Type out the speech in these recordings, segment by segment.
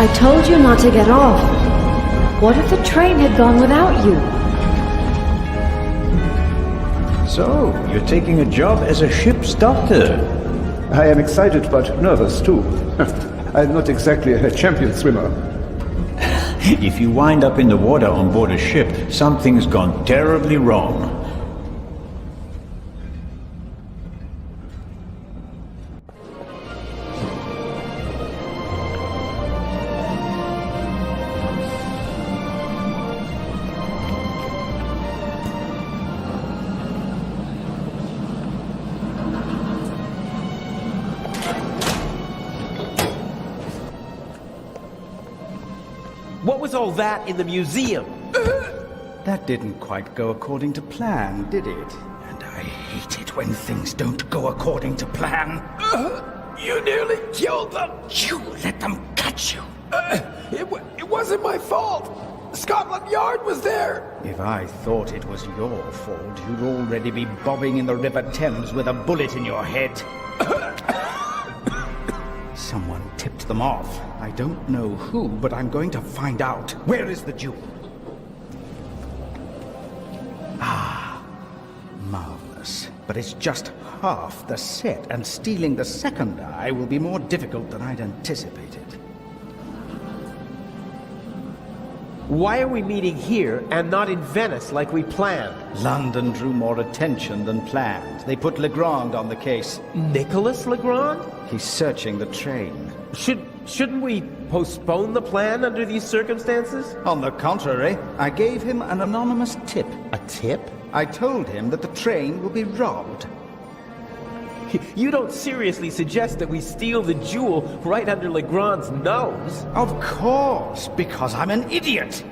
I told you not to get off. What if the train had gone without you? So, you're taking a job as a ship's doctor? I am excited but nervous too. I'm not exactly a champion swimmer. If you wind up in the water on board a ship, something's gone terribly wrong. What was all that in the museum? That didn't quite go according to plan, did it? And I hate it when things don't go according to plan. You nearly killed them! You let them catch you! It wasn't my fault! Scotland Yard was there! If I thought it was your fault, you'd already be bobbing in the River Thames with a bullet in your head. Someone tipped them off. I don't know who, but I'm going to find out. Where is the jewel? Ah, marvelous. But it's just half the set, and stealing the second eye will be more difficult than I'd anticipated. Why are we meeting here and not in Venice like we planned? London drew more attention than planned. They put Legrand on the case. Nicholas Legrand? He's searching the train. Shouldn't we postpone the plan under these circumstances? On the contrary, I gave him an anonymous tip. A tip? I told him that the train will be robbed. You don't seriously suggest that we steal the jewel right under Legrand's nose? Of course, because I'm an idiot!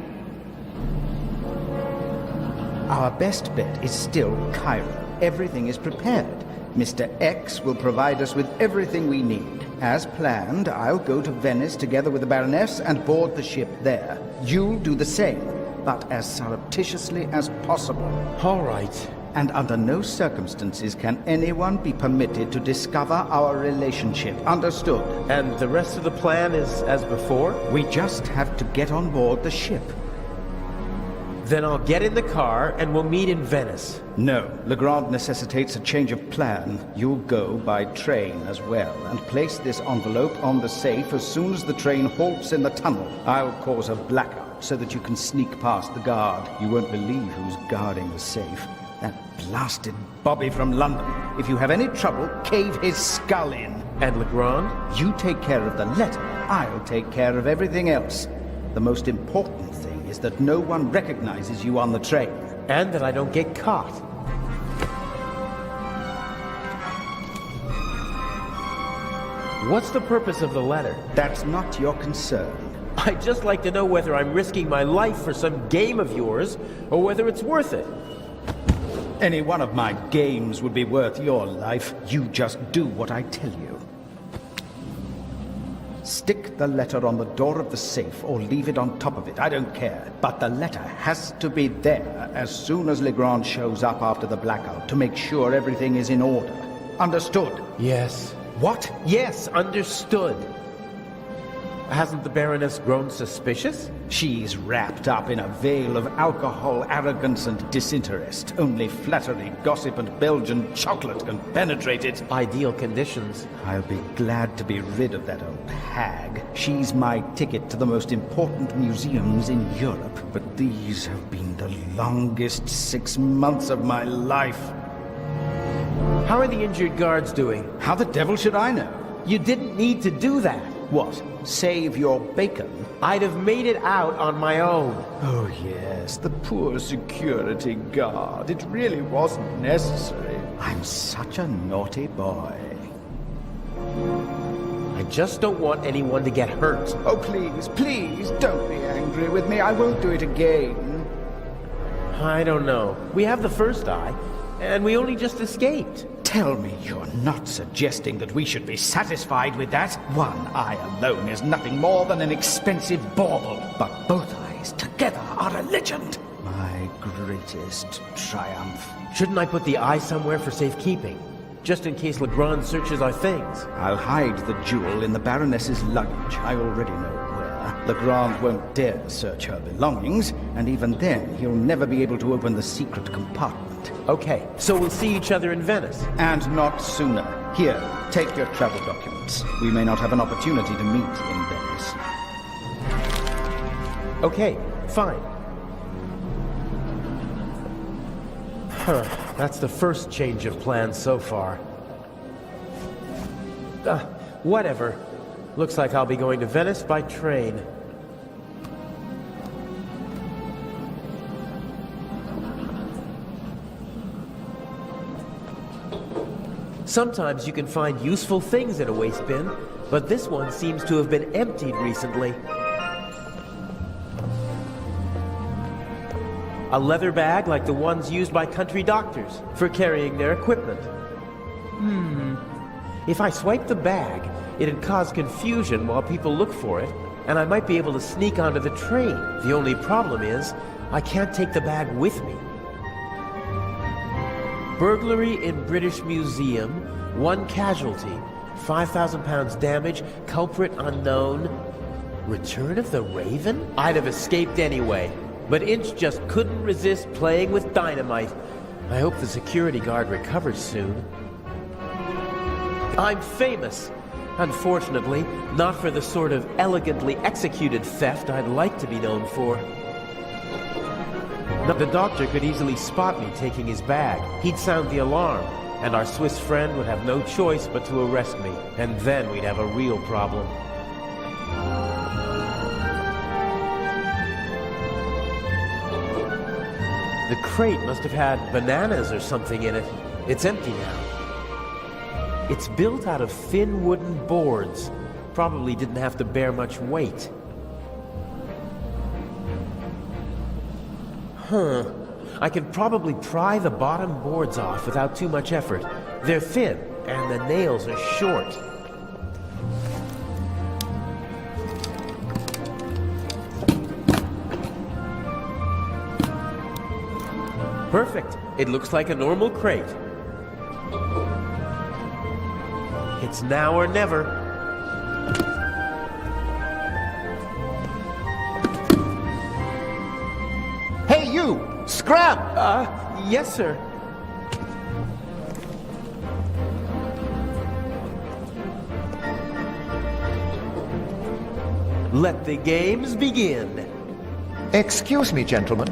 Our best bet is still Cairo. Everything is prepared. Mr. X will provide us with everything we need. As planned, I'll go to Venice together with the Baroness and board the ship there. You'll do the same, but as surreptitiously as possible. All right. And under no circumstances can anyone be permitted to discover our relationship. Understood? And the rest of the plan is as before? We just have to get on board the ship. Then I'll get in the car and we'll meet in Venice. No, Legrand necessitates a change of plan. You'll go by train as well, and place this envelope on the safe as soon as the train halts in the tunnel. I'll cause a blackout so that you can sneak past the guard. You won't believe who's guarding the safe. That blasted Bobby from London. If you have any trouble, cave his skull in. And Legrand? You take care of the letter. I'll take care of everything else. The most important thing is that no one recognizes you on the train. And that I don't get caught. What's the purpose of the letter? That's not your concern. I'd just like to know whether I'm risking my life for some game of yours, or whether it's worth it. Any one of my games would be worth your life. You just do what I tell you. Stick the letter on the door of the safe or leave it on top of it. I don't care. But the letter has to be there as soon as Legrand shows up after the blackout to make sure everything is in order. Understood? Yes. What? Yes, understood. Hasn't the Baroness grown suspicious? She's wrapped up in a veil of alcohol, arrogance, and disinterest. Only flattery, gossip, and Belgian chocolate can penetrate it. Ideal conditions. I'll be glad to be rid of that old hag. She's my ticket to the most important museums in Europe. But these have been the longest 6 months of my life. How are the injured guards doing? How the devil should I know? You didn't need to do that. What? Save your bacon? I'd have made it out on my own. Oh yes, the poor security guard. It really wasn't necessary. I'm such a naughty boy. I just don't want anyone to get hurt. Oh please, please, don't be angry with me. I won't do it again. I don't know. We have the first eye, and we only just escaped. Tell me you're not suggesting that we should be satisfied with that? One eye alone is nothing more than an expensive bauble. But both eyes together are a legend. My greatest triumph. Shouldn't I put the eye somewhere for safekeeping? Just in case Legrand searches our things. I'll hide the jewel in the Baroness's luggage. I already know where. Legrand won't dare search her belongings, and even then, he'll never be able to open the secret compartment. Okay, so we'll see each other in Venice. And not sooner. Here, take your travel documents. We may not have an opportunity to meet in Venice. Okay, fine. That's the first change of plans so far. Whatever. Looks like I'll be going to Venice by train. Sometimes you can find useful things in a waste bin, but this one seems to have been emptied recently. A leather bag like the ones used by country doctors for carrying their equipment. If I swipe the bag, it'd cause confusion while people look for it, and I might be able to sneak onto the train. The only problem is, I can't take the bag with me. Burglary in British Museum, 1 casualty, 5,000 pounds damage, culprit unknown. Return of the Raven? I'd have escaped anyway, but Inch just couldn't resist playing with dynamite. I hope the security guard recovers soon. I'm famous. Unfortunately, not for the sort of elegantly executed theft I'd like to be known for. The doctor could easily spot me taking his bag. He'd sound the alarm, and our Swiss friend would have no choice but to arrest me. And then we'd have a real problem. The crate must have had bananas or something in it. It's empty now. It's built out of thin wooden boards. Probably didn't have to bear much weight. I could probably pry the bottom boards off without too much effort. They're thin, and the nails are short. Perfect. It looks like a normal crate. It's now or never. Hey, you! Scram! Yes, sir. Let the games begin. Excuse me, gentlemen.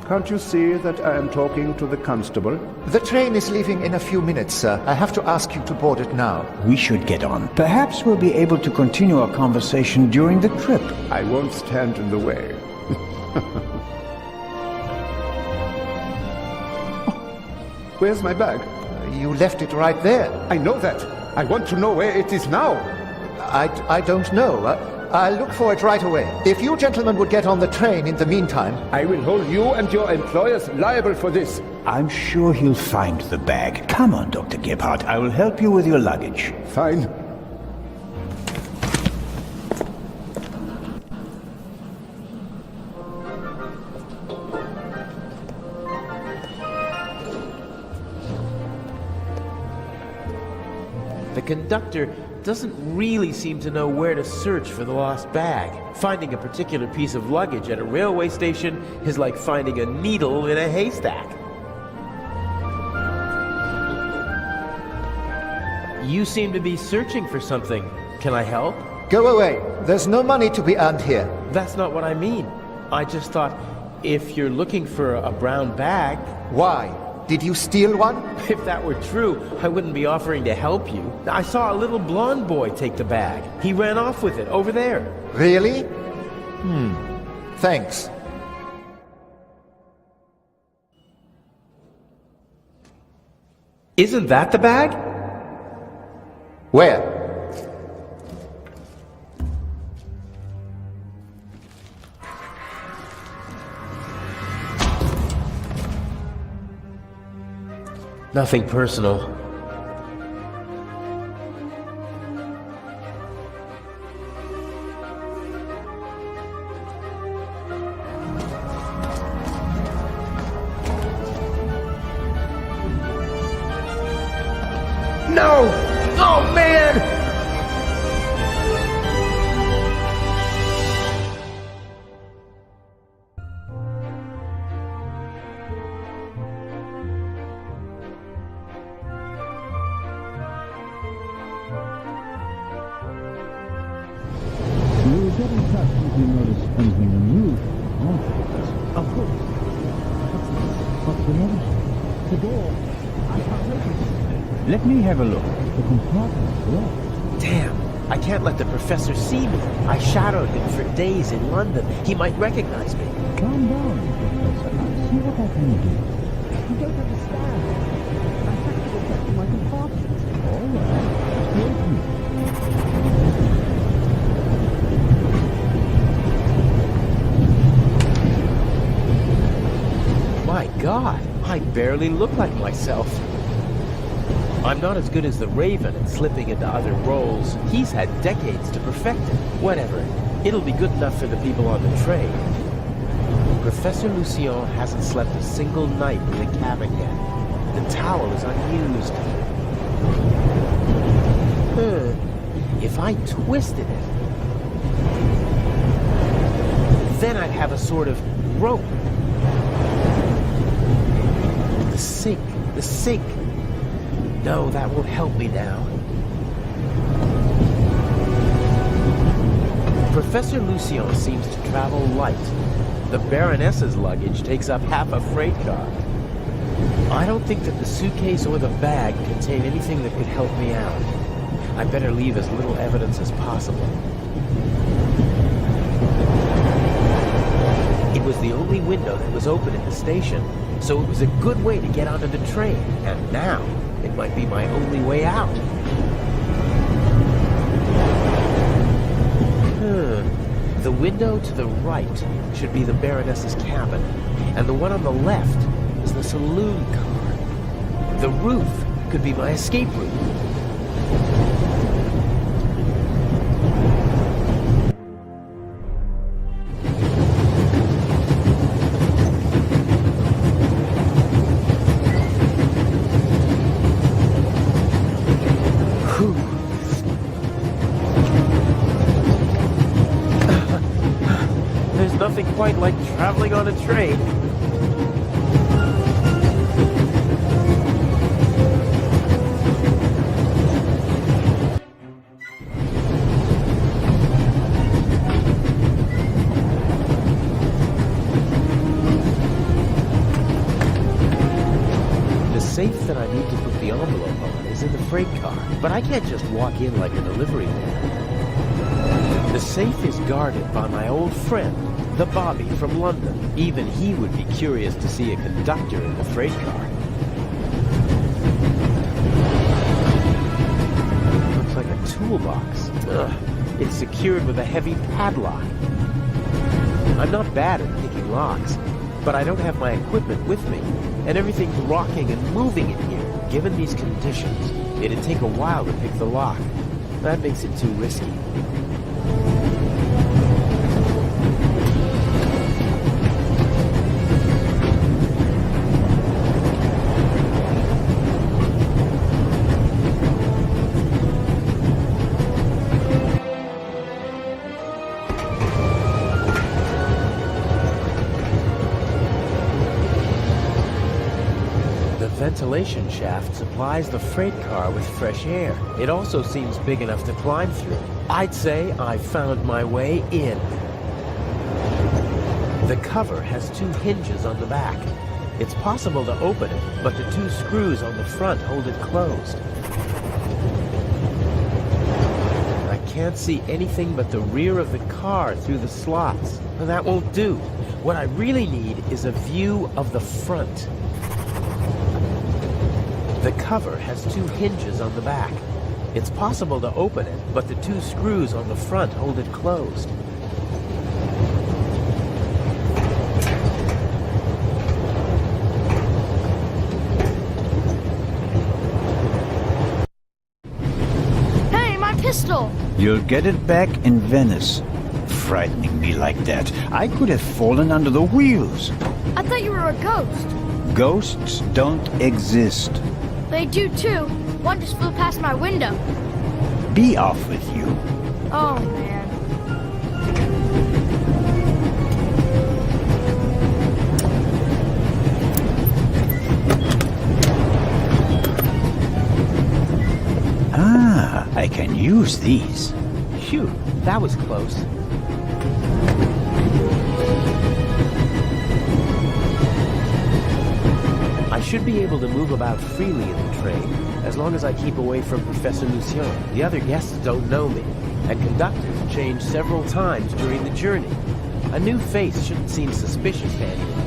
Can't you see that I am talking to the constable? The train is leaving in a few minutes, sir. I have to ask you to board it now. We should get on. Perhaps we'll be able to continue our conversation during the trip. I won't stand in the way. Where's my bag? You left it right there. I know that. I want to know where it is now. I don't know. I'll look for it right away. If you gentlemen would get on the train in the meantime... I will hold you and your employers liable for this. I'm sure he'll find the bag. Come on, Dr. Gebhardt. I will help you with your luggage. Fine. The conductor doesn't really seem to know where to search for the lost bag. Finding a particular piece of luggage at a railway station is like finding a needle in a haystack. You seem to be searching for something. Can I help? Go away. There's no money to be earned here. That's not what I mean. I just thought, if you're looking for a brown bag... Why? Did you steal one? If that were true, I wouldn't be offering to help you. I saw a little blonde boy take the bag. He ran off with it, over there. Really? Thanks. Isn't that the bag? Where? Nothing personal. No! Oh, man! you notice anything unusual. Of course. What's the matter? The door. I can't open it. Let me have a look. The compartment's locked. Damn, I can't let the professor see me. I shadowed him for days in London. He might recognize me. Calm down, Professor. I'll see what I can do. You don't understand. I'm trying to protect my compartment. All right. Excuse me. My God, I barely look like myself. I'm not as good as the Raven at slipping into other roles. He's had decades to perfect it. Whatever. It'll be good enough for the people on the train. Professor Lucien hasn't slept a single night in the cabin yet. The towel is unused. If I twisted it, then I'd have a sort of rope. The sink. No, that won't help me now. Professor Lucien seems to travel light. The Baroness's luggage takes up half a freight car. I don't think that the suitcase or the bag contain anything that could help me out. I better leave as little evidence as possible. It was the only window that was open in the station, so it was a good way to get onto the train, and now it might be my only way out. The window to the right should be the Baroness's cabin, and the one on the left is the saloon car. The roof could be my escape route. Nothing quite like traveling on a train. The safe that I need to put the envelope on is in the freight car, but I can't just walk in like a delivery man. The safe is guarded by my old friend, the Bobby from London. Even he would be curious to see a conductor in the freight car. Looks like a toolbox. Ugh, it's secured with a heavy padlock. I'm not bad at picking locks, but I don't have my equipment with me, and everything's rocking and moving in here. Given these conditions, it'd take a while to pick the lock. That makes it too risky. Ventilation shaft supplies the freight car with fresh air. It also seems big enough to climb through. I'd say I found my way in. The cover has 2 hinges on the back. It's possible to open it, but the 2 screws on the front hold it closed. I can't see anything but the rear of the car through the slots. Well, that won't do. What I really need is a view of the front. The cover has 2 hinges on the back. It's possible to open it, but the 2 screws on the front hold it closed. Hey, my pistol! You'll get it back in Venice. Frightening me like that. I could have fallen under the wheels. I thought you were a ghost. Ghosts don't exist. They do too. One just flew past my window. Be off with you. Oh, man. Ah, I can use these. Phew, that was close. I should be able to move about freely in the train, as long as I keep away from Professor Lucien. The other guests don't know me, and conductors change several times during the journey. A new face shouldn't seem suspicious to anyone.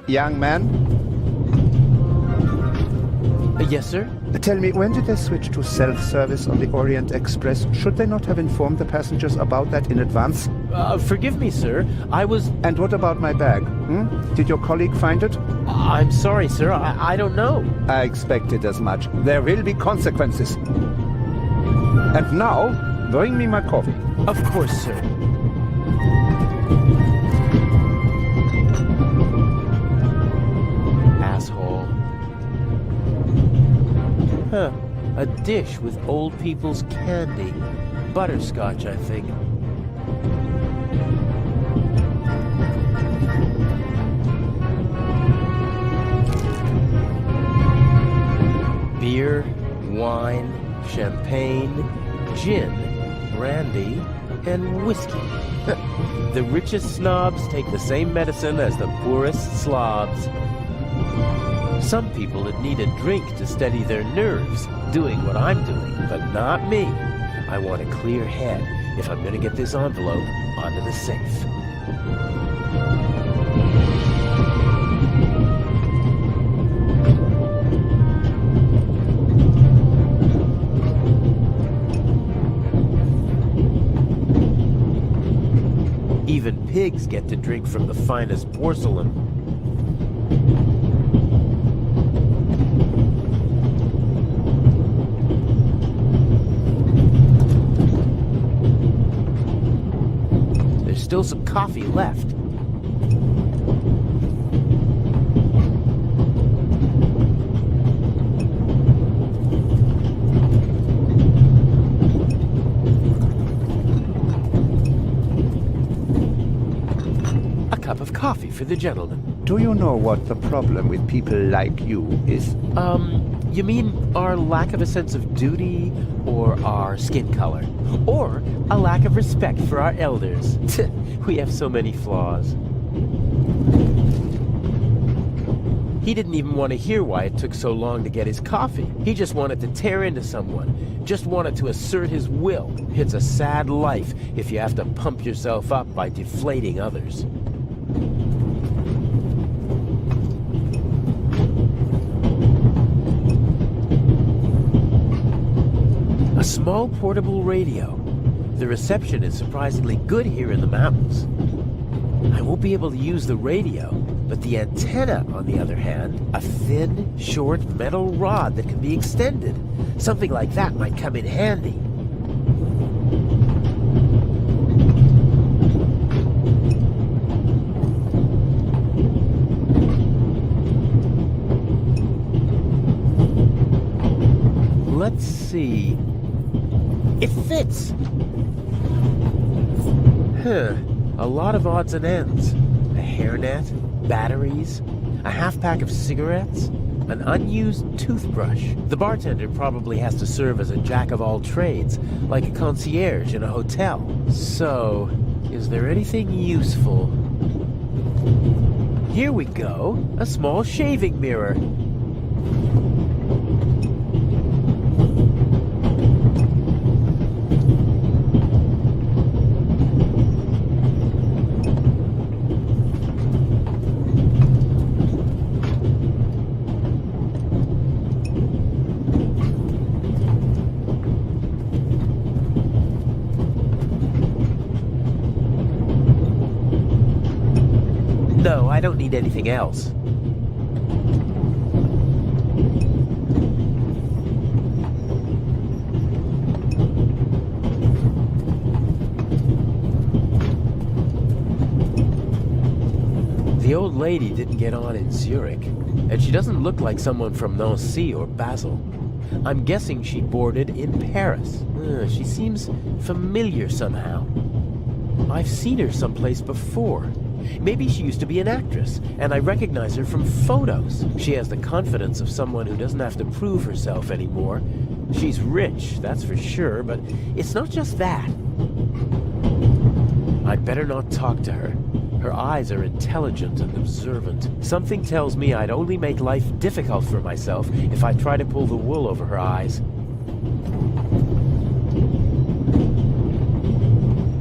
Young man, Yes, sir? tell me, when did they switch to self-service on the Orient Express? Should they not have informed the passengers about that in advance? Forgive me, sir. I was... And what about my bag? Did your colleague find it? I'm sorry, sir. I don't know. I expected as much. There will be consequences. And now, bring me my coffee. Of course, sir. Asshole. Huh. A dish with old people's candy. Butterscotch, I think. Beer, wine, champagne, gin, brandy, and whiskey. The richest snobs take the same medicine as the poorest slobs. Some people would need a drink to steady their nerves, doing what I'm doing, but not me. I want a clear head if I'm gonna get this envelope onto the safe. Even pigs get to drink from the finest porcelain. There's still some coffee left. Coffee for the gentleman. Do you know what the problem with people like you is? You mean our lack of a sense of duty, or our skin color, or a lack of respect for our elders? We have so many flaws. He didn't even want to hear why it took so long to get his coffee. He just wanted to tear into someone, just wanted to assert his will. It's a sad life if you have to pump yourself up by deflating others. A small portable radio. The reception is surprisingly good here in the mountains. I won't be able to use the radio, but the antenna, on the other hand, a thin, short metal rod that can be extended. Something like that might come in handy. Let's see. It fits! Huh. A lot of odds and ends. A hairnet, batteries, a half-pack of cigarettes, an unused toothbrush. The bartender probably has to serve as a jack-of-all-trades, like a concierge in a hotel. So, is there anything useful? Here we go. A small shaving mirror. No, I don't need anything else. The old lady didn't get on in Zurich, and she doesn't look like someone from Nancy or Basel. I'm guessing she boarded in Paris. She seems familiar somehow. I've seen her someplace before. Maybe she used to be an actress, and I recognize her from photos. She has the confidence of someone who doesn't have to prove herself anymore. She's rich, that's for sure, but it's not just that. I'd better not talk to her. Her eyes are intelligent and observant. Something tells me I'd only make life difficult for myself if I try to pull the wool over her eyes.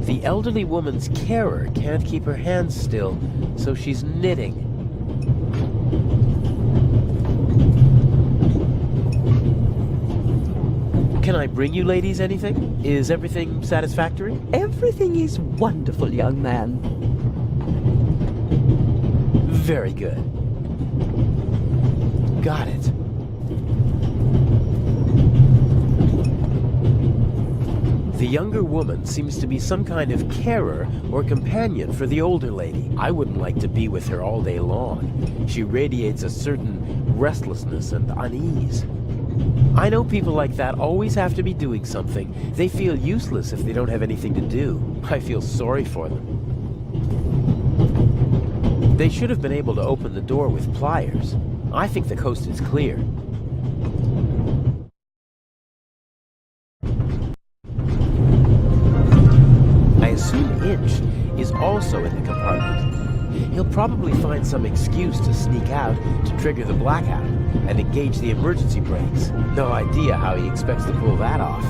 The elderly woman's carer can't keep her hands still, so she's knitting. Can I bring you ladies anything? Is everything satisfactory? Everything is wonderful, young man. Very good. Got it. The younger woman seems to be some kind of carer or companion for the older lady. I wouldn't like to be with her all day long. She radiates a certain restlessness and unease. I know people like that always have to be doing something. They feel useless if they don't have anything to do. I feel sorry for them. They should have been able to open the door with pliers. I think the coast is clear. I assume Inch is also in the compartment. He'll probably find some excuse to sneak out to trigger the blackout and engage the emergency brakes. No idea how he expects to pull that off.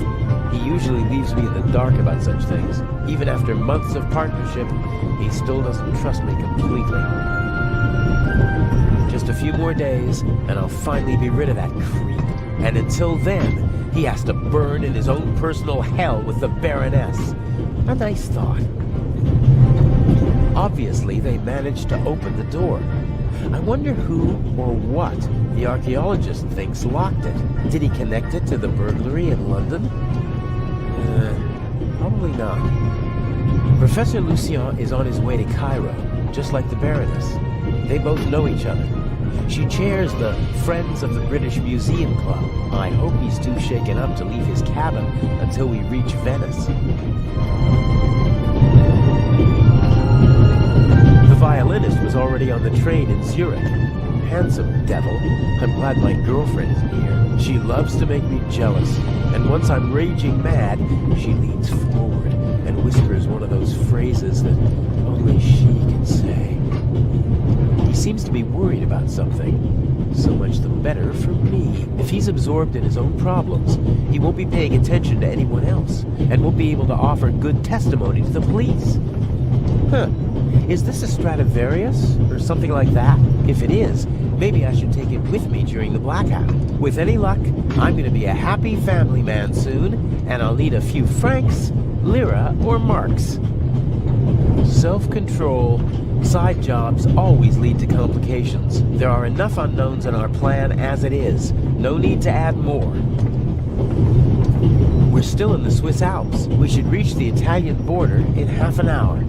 He usually leaves me in the dark about such things. Even after months of partnership, he still doesn't trust me completely. Just a few more days, and I'll finally be rid of that creep. And until then, he has to burn in his own personal hell with the Baroness. A nice thought. Obviously, they managed to open the door. I wonder who or what the archaeologist thinks locked it. Did he connect it to the burglary in London? Probably not. Professor Lucien is on his way to Cairo, just like the Baroness. They both know each other. She chairs the Friends of the British Museum Club. I hope he's too shaken up to leave his cabin until we reach Venice. The violinist was already on the train in Zurich. Handsome devil. I'm glad my girlfriend is near. She loves to make me jealous, and once I'm raging mad, she leans forward and whispers one of those phrases that only she can say. He seems to be worried about something. So much the better for me. If he's absorbed in his own problems, he won't be paying attention to anyone else, and won't be able to offer good testimony to the police. Huh. Is this a Stradivarius, or something like that? If it is, maybe I should take it with me during the blackout. With any luck, I'm gonna be a happy family man soon, and I'll need a few francs, lira, or marks. Self-control. Side jobs always lead to complications. There are enough unknowns in our plan as it is. No need to add more. We're still in the Swiss Alps. We should reach the Italian border in half an hour.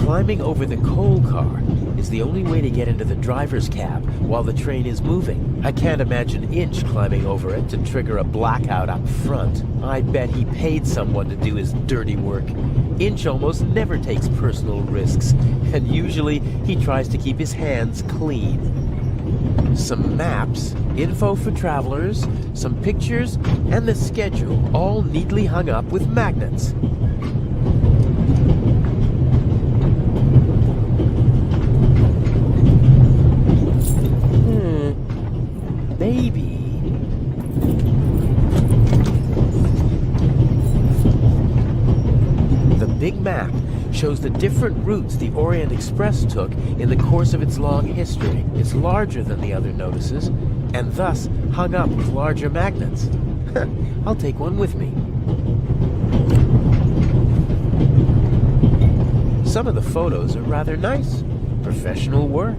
Climbing over the coal car is the only way to get into the driver's cab while the train is moving. I can't imagine Inch climbing over it to trigger a blackout up front. I bet he paid someone to do his dirty work. Inch almost never takes personal risks, and usually he tries to keep his hands clean. Some maps, info for travelers, some pictures, and the schedule, all neatly hung up with magnets. Maybe. The big map shows the different routes the Orient Express took in the course of its long history. It's larger than the other notices, and thus hung up with larger magnets. I'll take one with me. Some of the photos are rather nice. Professional work.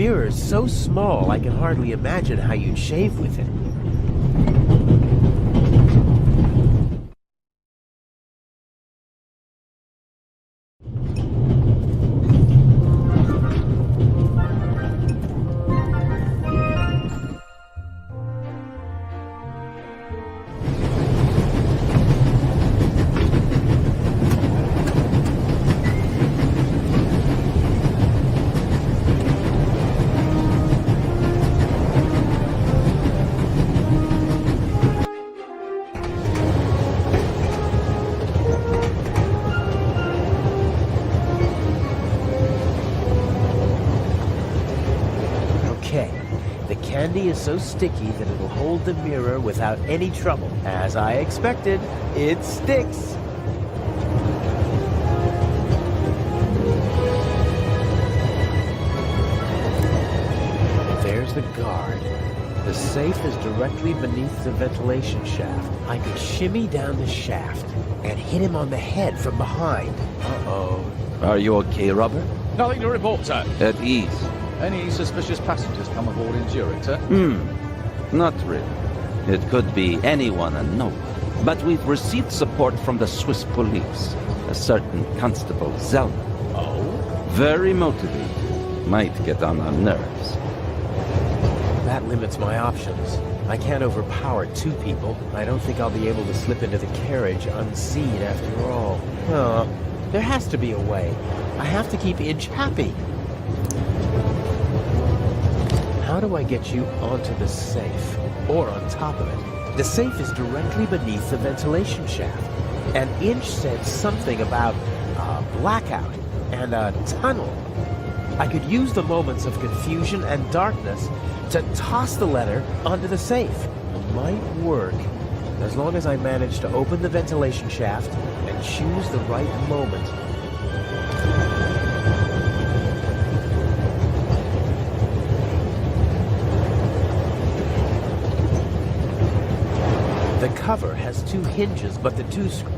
mirror's so small I can hardly imagine how you'd shave with it. Candy is so sticky that it'll hold the mirror without any trouble. As I expected, it sticks. There's the guard. The safe is directly beneath the ventilation shaft. I could shimmy down the shaft and hit him on the head from behind. Uh-oh. Are you okay, Robert? Nothing to report, sir. At ease. Any suspicious passengers come aboard in Zurich, sir? Not really. It could be anyone unknown. But we've received support from the Swiss police. A certain Constable Zellner. Oh? Very motivated. Might get on our nerves. That limits my options. I can't overpower two people. I don't think I'll be able to slip into the carriage unseen after all. Oh, there has to be a way. I have to keep Inch happy. How do I get you onto the safe? Or on top of it? The safe is directly beneath the ventilation shaft. And Inch said something about a blackout and a tunnel. I could use the moments of confusion and darkness to toss the letter onto the safe. It might work, as long as I manage to open the ventilation shaft and choose the right moment. The cover has two hinges, but the two screws...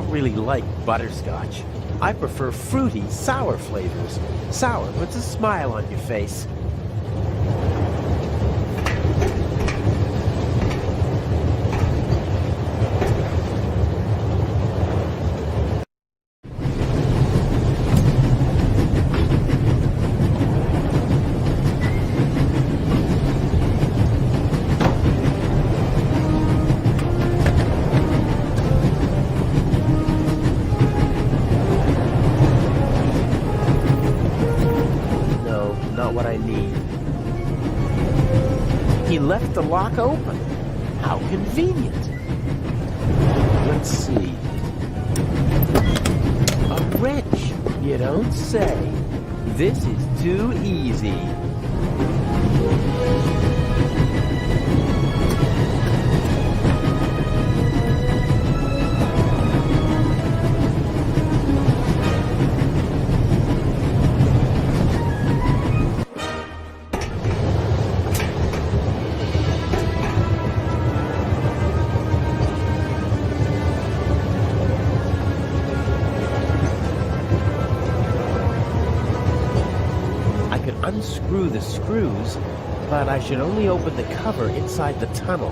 really like butterscotch. I prefer fruity, sour flavors. Sour puts a smile on your face. Left the lock open. How convenient. Let's see. A wrench. You don't say. This is too easy. Unscrew the screws, but I should only open the cover inside the tunnel.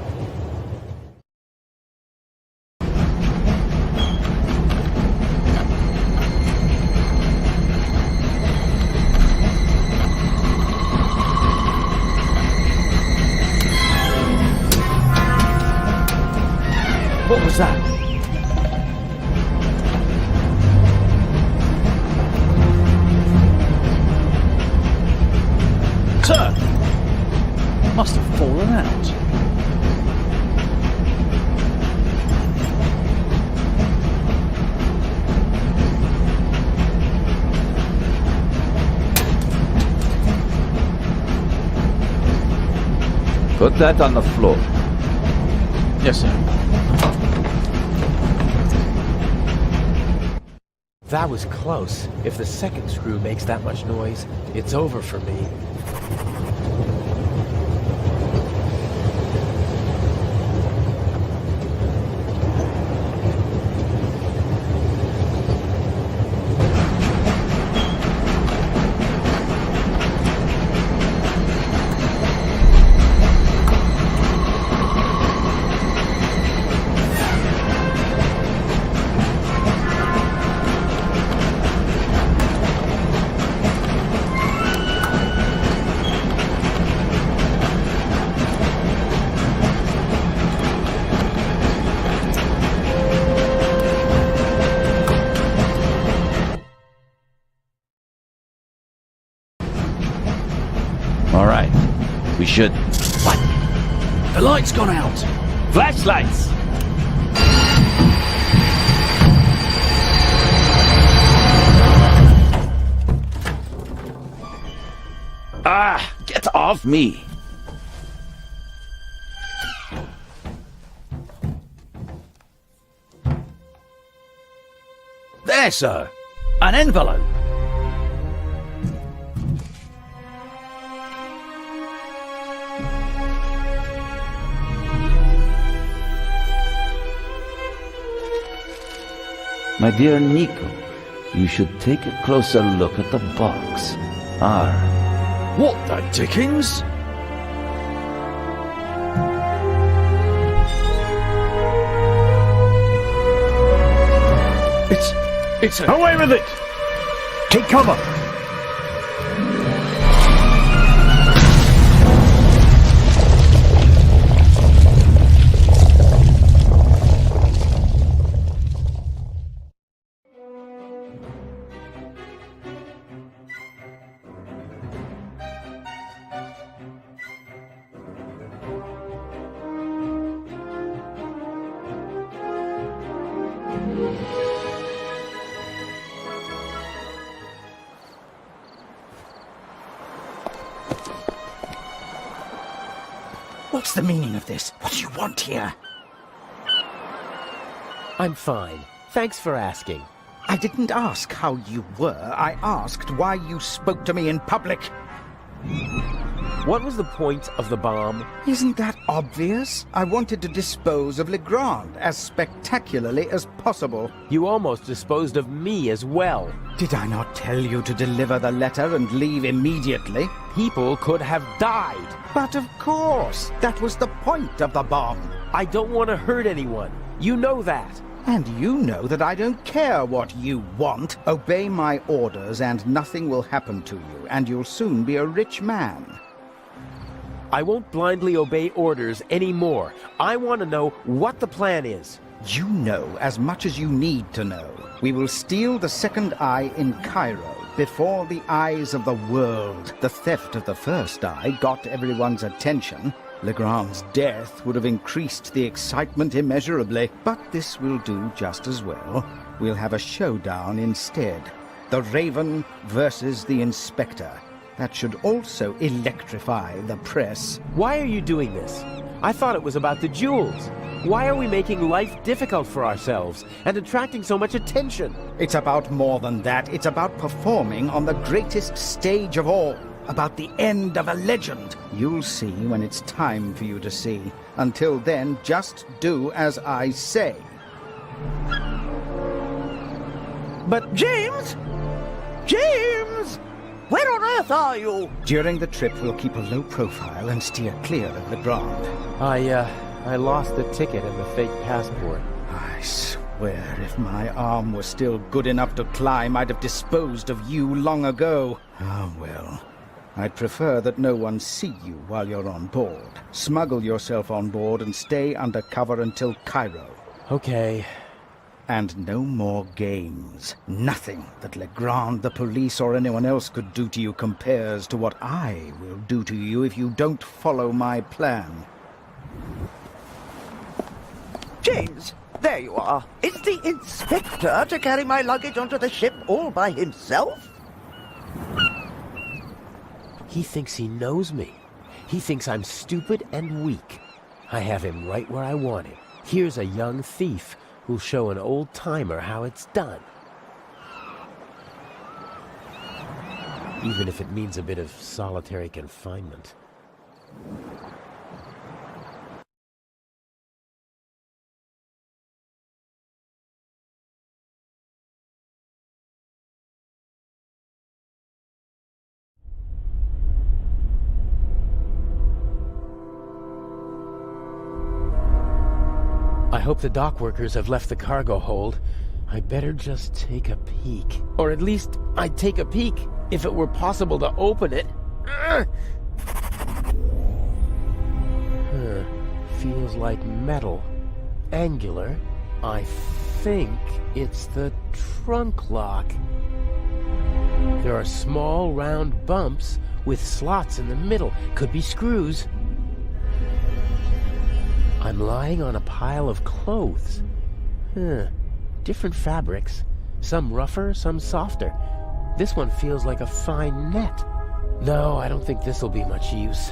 What was that? Put that on the floor. Yes, sir. That was close. If the second screw makes that much noise, it's over for me. All right. We should... What? The light's gone out. Flashlights! Ah! Get off me! There, sir. An envelope. My dear Nico, you should take a closer look at the box. What the dickens? It's a... Away with it! Take cover! What's the meaning of this? What do you want here? I'm fine. Thanks for asking. I didn't ask how you were. I asked why you spoke to me in public. What was the point of the bomb? Isn't that obvious? I wanted to dispose of Legrand as spectacularly as possible. You almost disposed of me as well. Did I not tell you to deliver the letter and leave immediately? People could have died. But of course, that was the point of the bomb. I don't want to hurt anyone. You know that. And you know that I don't care what you want. Obey my orders and nothing will happen to you, and you'll soon be a rich man. I won't blindly obey orders anymore. I want to know what the plan is. You know as much as you need to know. We will steal the second eye in Cairo, before the eyes of the world. The theft of the first eye got everyone's attention. Legrand's death would have increased the excitement immeasurably, but this will do just as well. We'll have a showdown instead. The Raven versus the Inspector. That should also electrify the press. Why are you doing this? I thought it was about the jewels. Why are we making life difficult for ourselves and attracting so much attention? It's about more than that. It's about performing on the greatest stage of all. About the end of a legend. You'll see when it's time for you to see. Until then, just do as I say. But James? James! Where on earth are you? During the trip, we'll keep a low profile and steer clear of Legrand. I lost the ticket and the fake passport. I swear, if my arm was still good enough to climb, I'd have disposed of you long ago. Ah, well. I'd prefer that no one see you while you're on board. Smuggle yourself on board and stay under cover until Cairo. Okay. And no more games. Nothing that Legrand, the police, or anyone else could do to you compares to what I will do to you if you don't follow my plan. James, there you are. Is the inspector to carry my luggage onto the ship all by himself? He thinks he knows me. He thinks I'm stupid and weak. I have him right where I want him. Here's a young thief who'll show an old-timer how it's done. Even if it means a bit of solitary confinement. I hope the dock workers have left the cargo hold. I better just take a peek. Or at least, I'd take a peek if it were possible to open it. Feels like metal. Angular. I think it's the trunk lock. There are small round bumps with slots in the middle. Could be screws. I'm lying on a pile of clothes. Different fabrics. Some rougher, some softer. This one feels like a fine net. No, I don't think this'll be much use.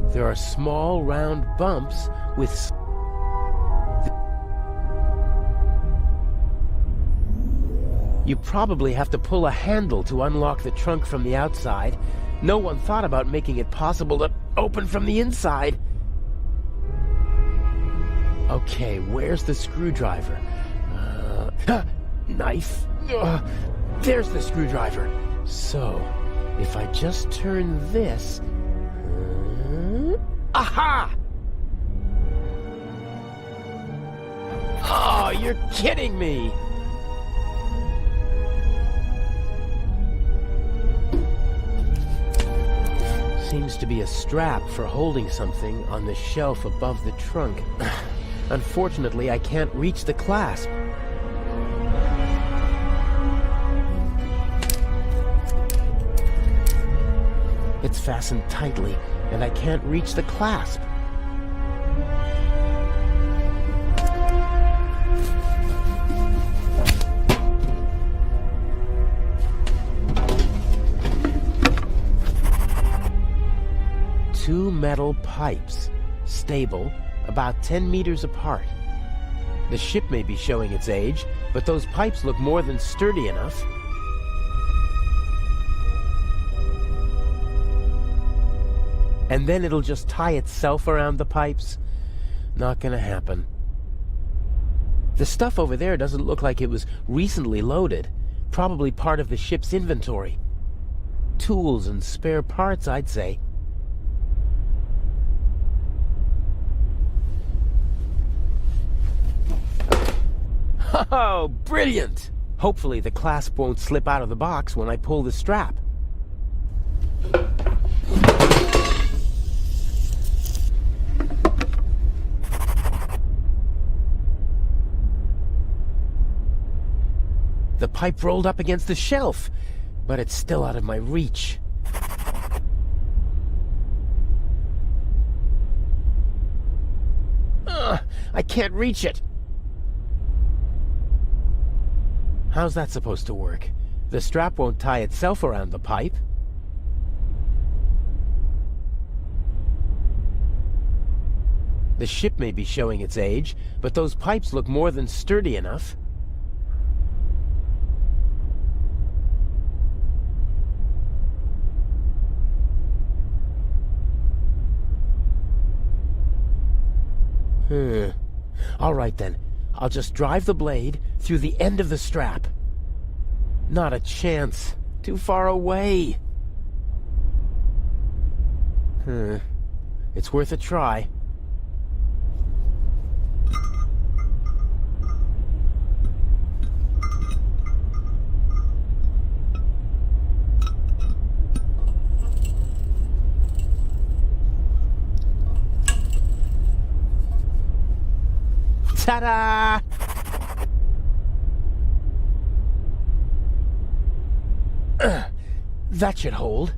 There are small round bumps with... You probably have to pull a handle to unlock the trunk from the outside. No one thought about making it possible to open from the inside. Okay, where's the screwdriver? Knife. There's the screwdriver. So, if I just turn this... aha! Oh, you're kidding me! Seems to be a strap for holding something on the shelf above the trunk. Unfortunately, I can't reach the clasp. It's fastened tightly, and I can't reach the clasp. Two metal pipes, stable, about 10 meters apart. The ship may be showing its age, but those pipes look more than sturdy enough. And then it'll just tie itself around the pipes? Not gonna happen. The stuff over there doesn't look like it was recently loaded. Probably part of the ship's inventory. Tools and spare parts, I'd say. Oh, brilliant! Hopefully the clasp won't slip out of the box when I pull the strap. The pipe rolled up against the shelf, but it's still out of my reach. I can't reach it! How's that supposed to work? The strap won't tie itself around the pipe. The ship may be showing its age, but those pipes look more than sturdy enough. All right then. I'll just drive the blade through the end of the strap. Not a chance. Too far away. It's worth a try. Ta-da! That should hold.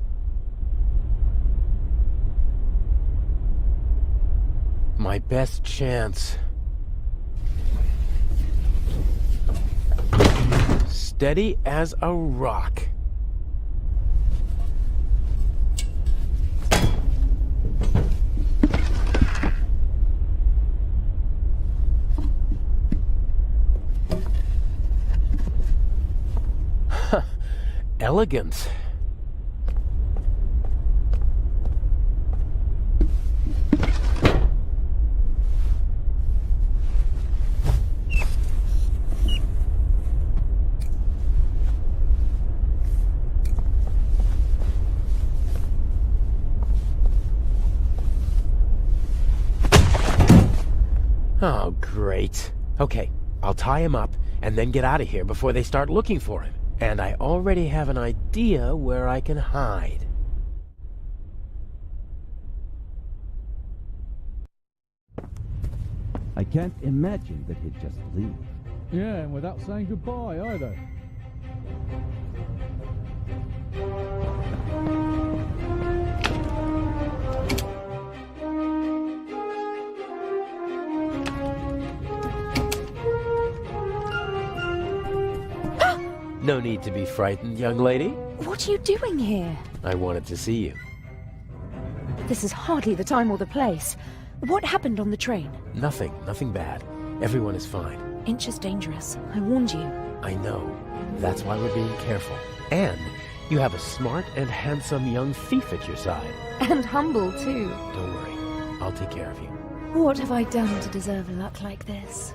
My best chance. Steady as a rock. Elegant. Oh, great. Okay, I'll tie him up and then get out of here before they start looking for him. And I already have an idea where I can hide. I can't imagine that he'd just leave. Yeah, and without saying goodbye either. No need to be frightened, young lady. What are you doing here? I wanted to see you. This is hardly the time or the place. What happened on the train? Nothing bad. Everyone is fine. Inch is dangerous. I warned you. I know. That's why we're being careful. And you have a smart and handsome young thief at your side. And humble, too. Don't worry. I'll take care of you. What have I done to deserve luck like this?